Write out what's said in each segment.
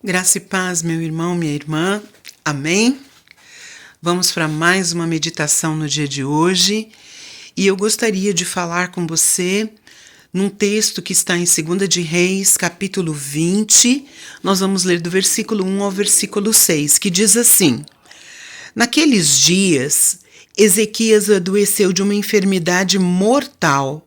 Graça e paz, meu irmão, minha irmã. Amém? Vamos para mais uma meditação no dia de hoje. E eu gostaria de falar com você num texto que está em 2 de Reis, capítulo 20. Nós vamos ler do versículo 1 ao versículo 6, que diz assim: Naqueles dias, Ezequias adoeceu de uma enfermidade mortal.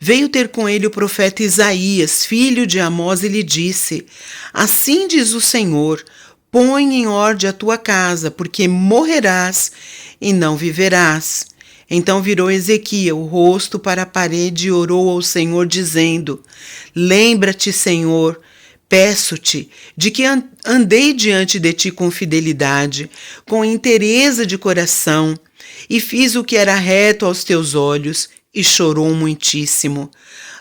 Veio ter com ele o profeta Isaías, filho de Amós, e lhe disse: Assim diz o Senhor, põe em ordem a tua casa, porque morrerás e não viverás. Então virou Ezequias o rosto para a parede e orou ao Senhor, dizendo: Lembra-te, Senhor, peço-te, de que andei diante de ti com fidelidade, com inteireza de coração, e fiz o que era reto aos teus olhos, e chorou muitíssimo.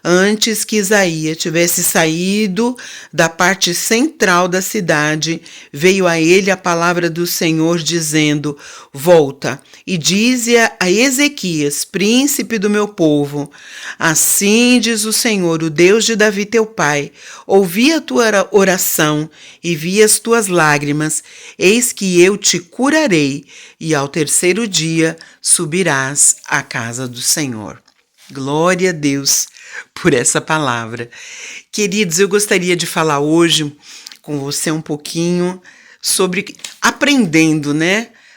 Antes que Isaías tivesse saído da parte central da cidade, veio a ele a palavra do Senhor, dizendo: Volta e dize a Ezequias, príncipe do meu povo: Assim diz o Senhor, o Deus de Davi teu pai: Ouvi a tua oração e vi as tuas lágrimas, eis que eu te curarei, e ao terceiro dia subirás à casa do Senhor. Glória a Deus por essa palavra. Queridos, eu gostaria de falar hoje com você um pouquinho sobre aprendendo,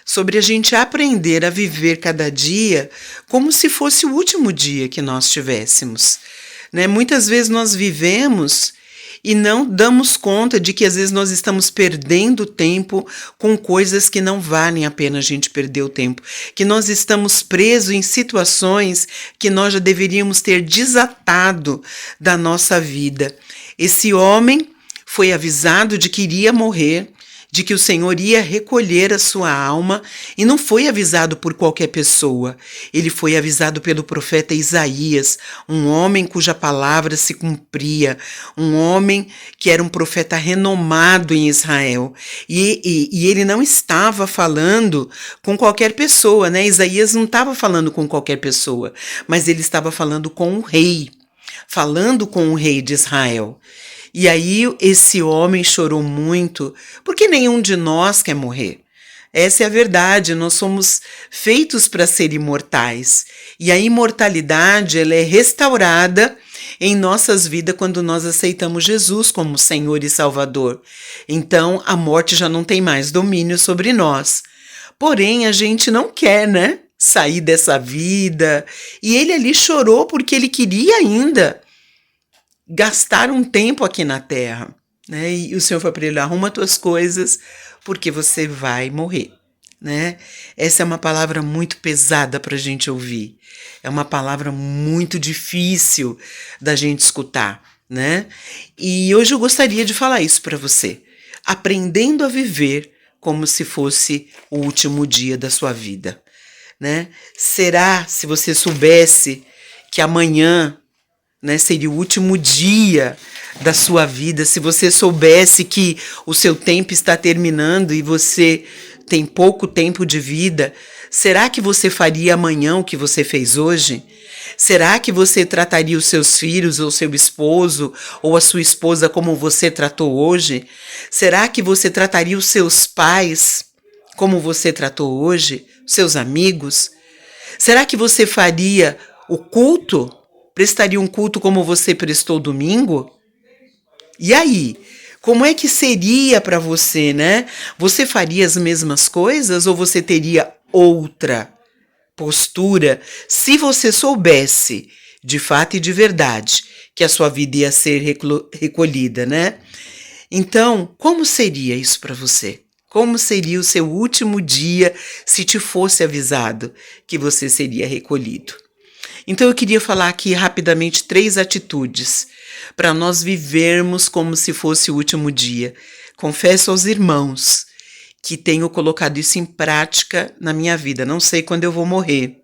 Sobre a gente aprender a viver cada dia como se fosse o último dia que nós tivéssemos, Muitas vezes nós vivemos e não damos conta de que às vezes nós estamos perdendo tempo com coisas que não valem a pena a gente perder o tempo, que nós estamos presos em situações que nós já deveríamos ter desatado da nossa vida. Esse homem foi avisado de que iria morrer, de que o Senhor ia recolher a sua alma, e não foi avisado por qualquer pessoa. Ele foi avisado pelo profeta Isaías, um homem cuja palavra se cumpria, um homem que era um profeta renomado em Israel. E ele não estava falando com qualquer pessoa, Isaías não estava falando com qualquer pessoa, mas ele estava falando com o rei de Israel. E aí esse homem chorou muito, porque nenhum de nós quer morrer. Essa é a verdade, nós somos feitos para ser imortais. E a imortalidade, ela é restaurada em nossas vidas quando nós aceitamos Jesus como Senhor e Salvador. Então, a morte já não tem mais domínio sobre nós. Porém, a gente não quer, sair dessa vida. E ele ali chorou porque ele queria ainda gastar um tempo aqui na terra, E o Senhor foi para ele: arruma tuas coisas, porque você vai morrer, Essa é uma palavra muito pesada para a gente ouvir. É uma palavra muito difícil da gente escutar, E hoje eu gostaria de falar isso para você. Aprendendo a viver como se fosse o último dia da sua vida, Será, se você soubesse que amanhã seria o último dia da sua vida, se você soubesse que o seu tempo está terminando e você tem pouco tempo de vida, será que você faria amanhã o que você fez hoje? Será que você trataria os seus filhos, ou seu esposo, ou a sua esposa como você tratou hoje? Será que você trataria os seus pais como você tratou hoje? Seus amigos? Será que você faria o culto? Prestaria um culto como você prestou domingo? E aí? Como é que seria para você, Você faria as mesmas coisas ou você teria outra postura se você soubesse, de fato e de verdade, que a sua vida ia ser recolhida, Então, como seria isso para você? Como seria o seu último dia se te fosse avisado que você seria recolhido? Então eu queria falar aqui rapidamente 3 atitudes para nós vivermos como se fosse o último dia. Confesso aos irmãos que tenho colocado isso em prática na minha vida. Não sei quando eu vou morrer.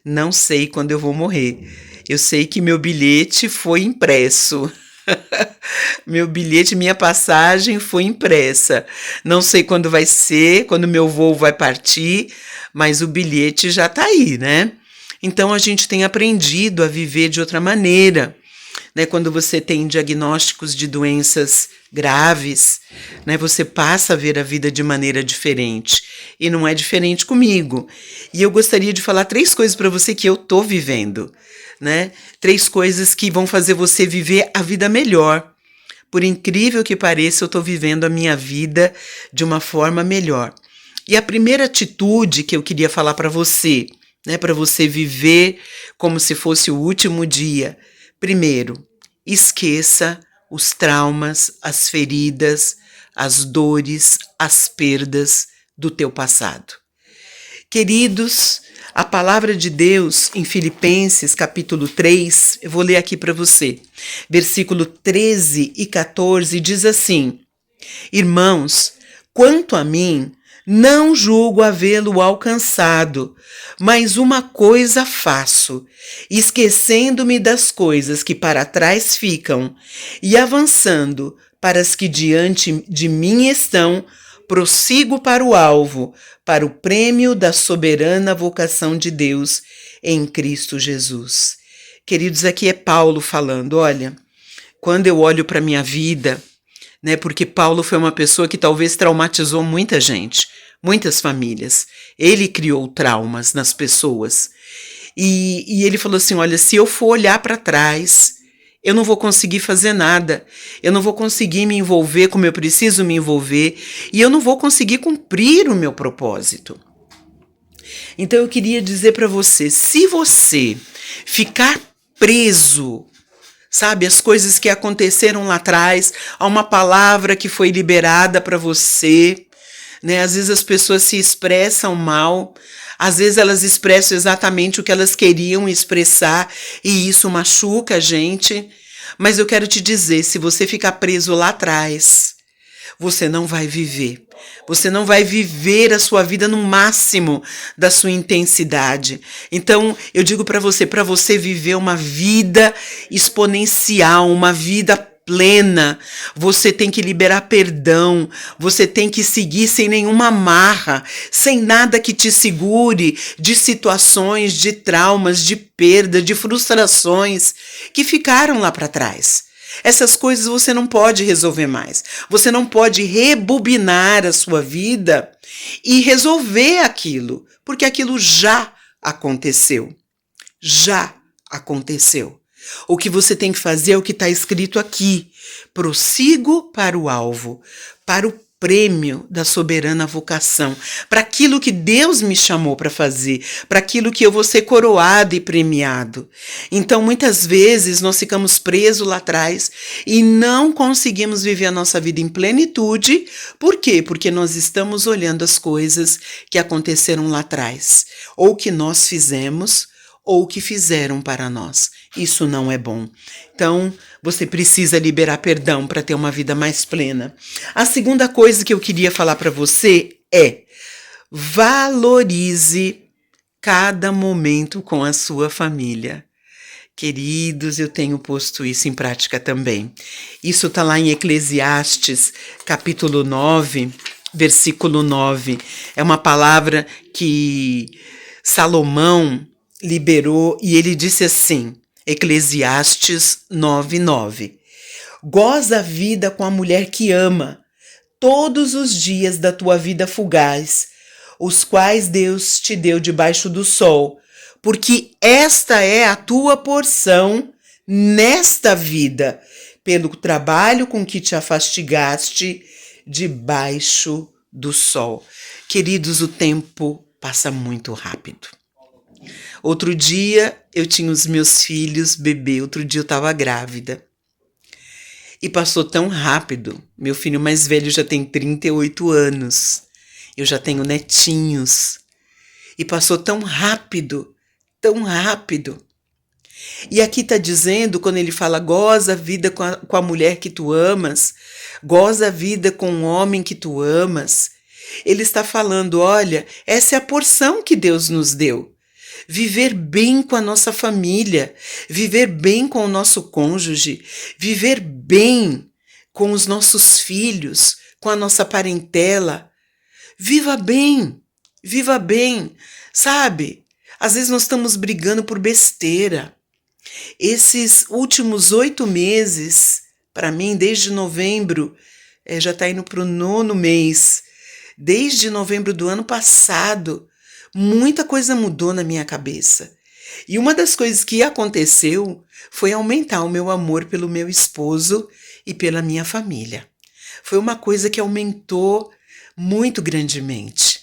Não sei quando eu vou morrer. Eu sei que meu bilhete foi impresso. Meu bilhete, minha passagem foi impressa. Não sei quando vai ser, quando meu voo vai partir, mas o bilhete já está aí, Então a gente tem aprendido a viver de outra maneira. né? Quando você tem diagnósticos de doenças graves, né? Você passa a ver a vida de maneira diferente. E não é diferente comigo. E eu gostaria de falar 3 coisas para você que eu tô vivendo, né? 3 coisas que vão fazer você viver a vida melhor. Por incrível que pareça, eu tô vivendo a minha vida de uma forma melhor. E a primeira atitude que eu queria falar para você, né, para você viver como se fosse o último dia. Primeiro, esqueça os traumas, as feridas, as dores, as perdas do teu passado. Queridos, a palavra de Deus em Filipenses capítulo 3, eu vou ler aqui para você. Versículo 13 e 14 diz assim: Irmãos, quanto a mim, não julgo havê-lo alcançado, mas uma coisa faço, esquecendo-me das coisas que para trás ficam e avançando para as que diante de mim estão, prossigo para o alvo, para o prêmio da soberana vocação de Deus em Cristo Jesus. Queridos, aqui é Paulo falando, olha, quando eu olho para a minha vida, né, porque Paulo foi uma pessoa que talvez traumatizou muita gente, muitas famílias. Ele criou traumas nas pessoas. E ele falou assim, olha, se eu for olhar para trás, eu não vou conseguir fazer nada. Eu não vou conseguir me envolver como eu preciso me envolver. E eu não vou conseguir cumprir o meu propósito. Então eu queria dizer para você, se você ficar preso, sabe, as coisas que aconteceram lá atrás, a uma palavra que foi liberada para você, né? Às vezes as pessoas se expressam mal, às vezes elas expressam exatamente o que elas queriam expressar e isso machuca a gente. Mas eu quero te dizer, se você ficar preso lá atrás, você não vai viver. Você não vai viver a sua vida no máximo da sua intensidade. Então, eu digo para você viver uma vida exponencial, uma vida plena, você tem que liberar perdão, você tem que seguir sem nenhuma amarra, sem nada que te segure de situações, de traumas, de perda, de frustrações que ficaram lá para trás. Essas coisas você não pode resolver mais. Você não pode rebobinar a sua vida e resolver aquilo, porque aquilo já aconteceu. Já aconteceu. O que você tem que fazer é o que está escrito aqui. Prossigo para o alvo, para o prêmio da soberana vocação, para aquilo que Deus me chamou para fazer, para aquilo que eu vou ser coroado e premiado. Então, muitas vezes, nós ficamos presos lá atrás e não conseguimos viver a nossa vida em plenitude. Por quê? Porque nós estamos olhando as coisas que aconteceram lá atrás, ou que nós fizemos, ou que fizeram para nós. Isso não é bom. Então, você precisa liberar perdão para ter uma vida mais plena. A segunda coisa que eu queria falar para você é: valorize cada momento com a sua família. Queridos, eu tenho posto isso em prática também. Isso está lá em Eclesiastes, capítulo 9, versículo 9. É uma palavra que Salomão liberou e ele disse assim, Eclesiastes 9:9. Goza a vida com a mulher que ama, todos os dias da tua vida fugaz, os quais Deus te deu debaixo do sol, porque esta é a tua porção nesta vida, pelo trabalho com que te afastigaste debaixo do sol. Queridos, o tempo passa muito rápido. Outro dia eu tinha os meus filhos, bebê, outro dia eu estava grávida. E passou tão rápido. Meu filho mais velho já tem 38 anos. Eu já tenho netinhos. E passou tão rápido, tão rápido. E aqui está dizendo, quando ele fala, goza a vida com a mulher que tu amas, goza a vida com o homem que tu amas. Ele está falando, olha, essa é a porção que Deus nos deu. Viver bem com a nossa família, viver bem com o nosso cônjuge, viver bem com os nossos filhos, com a nossa parentela. Viva bem, sabe? Às vezes nós estamos brigando por besteira. Esses últimos 8 meses, para mim, desde novembro, já está indo para o 9º mês, desde novembro do ano passado, muita coisa mudou na minha cabeça. E uma das coisas que aconteceu foi aumentar o meu amor pelo meu esposo e pela minha família. Foi uma coisa que aumentou muito grandemente.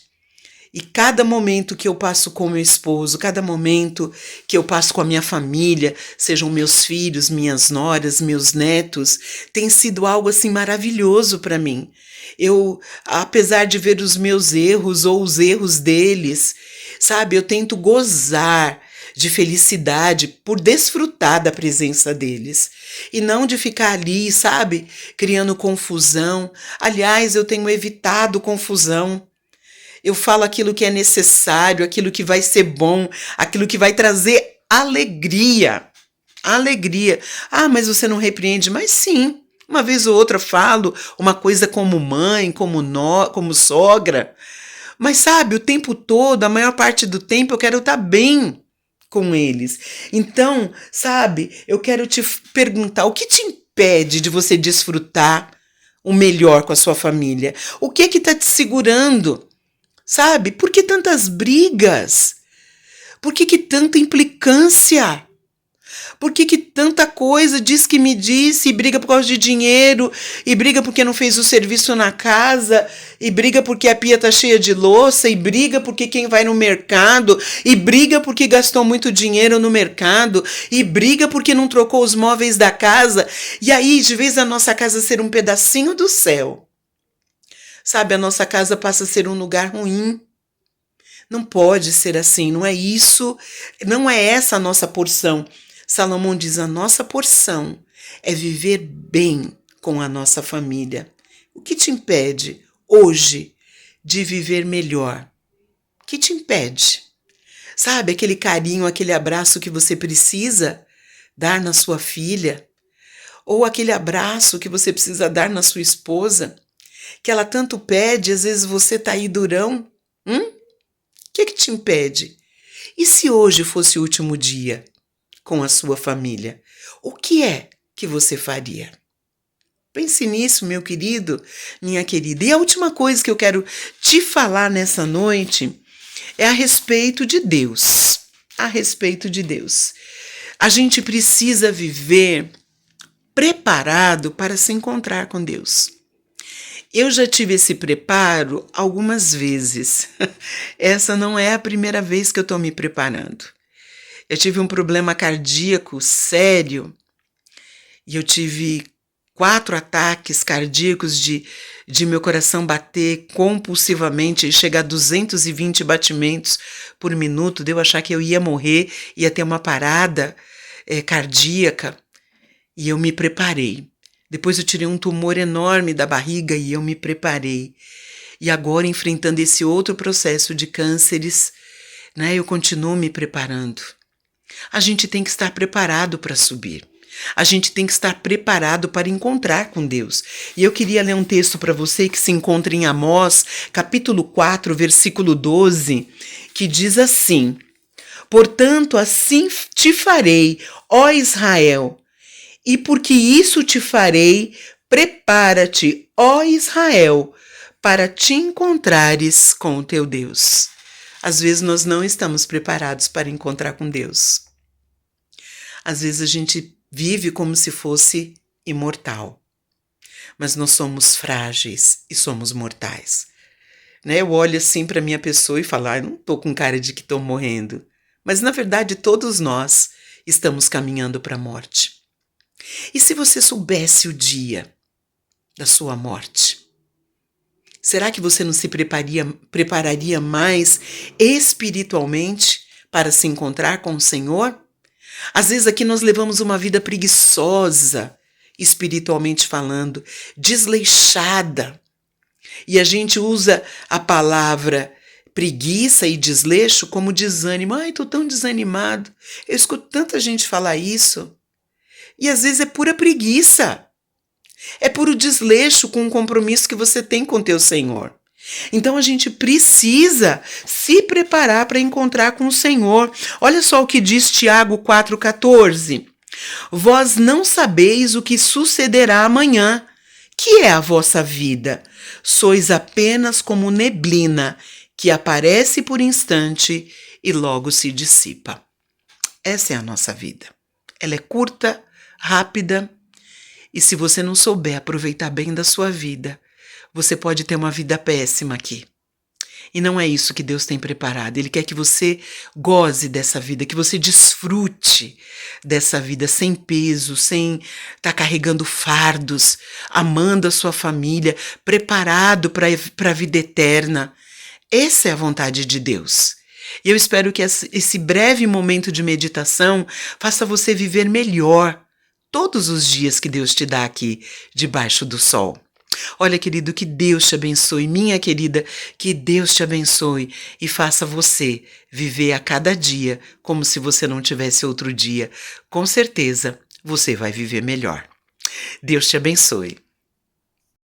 E cada momento que eu passo com meu esposo, cada momento que eu passo com a minha família, sejam meus filhos, minhas noras, meus netos, tem sido algo assim maravilhoso para mim. Eu, apesar de ver os meus erros ou os erros deles, sabe, eu tento gozar de felicidade por desfrutar da presença deles e não de ficar ali, sabe, criando confusão. Aliás, eu tenho evitado confusão. Eu falo aquilo que é necessário, aquilo que vai ser bom, aquilo que vai trazer alegria. Alegria. Ah, mas você não repreende? Mas sim, uma vez ou outra falo uma coisa como mãe, como sogra. Mas sabe, o tempo todo, a maior parte do tempo, eu quero estar bem com eles. Então, sabe, eu quero te perguntar, o que te impede de você desfrutar o melhor com a sua família? O que está te segurando? Sabe? Por que tantas brigas? Por que tanta implicância? Por que tanta coisa diz que me disse, e briga por causa de dinheiro, e briga porque não fez o serviço na casa, e briga porque a pia tá cheia de louça, e briga porque quem vai no mercado, e briga porque gastou muito dinheiro no mercado, e briga porque não trocou os móveis da casa, e aí, de vez a nossa casa ser um pedacinho do céu, sabe, a nossa casa passa a ser um lugar ruim. Não pode ser assim, não é isso, não é essa a nossa porção. Salomão diz, a nossa porção é viver bem com a nossa família. O que te impede hoje de viver melhor? O que te impede? Sabe, aquele carinho, aquele abraço que você precisa dar na sua filha? Ou aquele abraço que você precisa dar na sua esposa? Que ela tanto pede, às vezes você tá aí durão. O que te impede? E se hoje fosse o último dia com a sua família? O que é que você faria? Pense nisso, meu querido, minha querida. E a última coisa que eu quero te falar nessa noite é a respeito de Deus. A respeito de Deus. A gente precisa viver preparado para se encontrar com Deus. Eu já tive esse preparo algumas vezes. Essa não é a primeira vez que eu estou me preparando. Eu tive um problema cardíaco sério e eu tive 4 ataques cardíacos de meu coração bater compulsivamente e chegar a 220 batimentos por minuto, de eu achar que eu ia morrer, ia ter uma parada cardíaca, e eu me preparei. Depois eu tirei um tumor enorme da barriga e eu me preparei. E agora, enfrentando esse outro processo de cânceres, eu continuo me preparando. A gente tem que estar preparado para subir. A gente tem que estar preparado para encontrar com Deus. E eu queria ler um texto para você que se encontra em Amós, capítulo 4, versículo 12, que diz assim: portanto, assim te farei, ó Israel, e porque isso te farei, prepara-te, ó Israel, para te encontrares com o teu Deus. Às vezes nós não estamos preparados para encontrar com Deus. Às vezes a gente vive como se fosse imortal. Mas nós somos frágeis e somos mortais. Eu olho assim para minha pessoa e falo, não estou com cara de que estou morrendo. Mas na verdade todos nós estamos caminhando para a morte. E se você soubesse o dia da sua morte, será que você não se prepararia mais espiritualmente para se encontrar com o Senhor? Às vezes aqui nós levamos uma vida preguiçosa, espiritualmente falando, desleixada. E a gente usa a palavra preguiça e desleixo como desânimo. Ai, estou tão desanimado. Eu escuto tanta gente falar isso. E às vezes é pura preguiça. É puro desleixo com o compromisso que você tem com teu Senhor. Então a gente precisa se preparar para encontrar com o Senhor. Olha só o que diz Tiago 4,14. Vós não sabeis o que sucederá amanhã, que é a vossa vida. Sois apenas como neblina, que aparece por instante e logo se dissipa. Essa é a nossa vida. Ela é curta, rápida, e se você não souber aproveitar bem da sua vida, você pode ter uma vida péssima aqui. E não é isso que Deus tem preparado. Ele quer que você goze dessa vida, que você desfrute dessa vida sem peso, sem estar carregando fardos, amando a sua família, preparado para a vida eterna. Essa é a vontade de Deus. E eu espero que esse breve momento de meditação faça você viver melhor todos os dias que Deus te dá aqui, debaixo do sol. Olha, querido, que Deus te abençoe, minha querida, que Deus te abençoe e faça você viver a cada dia como se você não tivesse outro dia. Com certeza, você vai viver melhor. Deus te abençoe.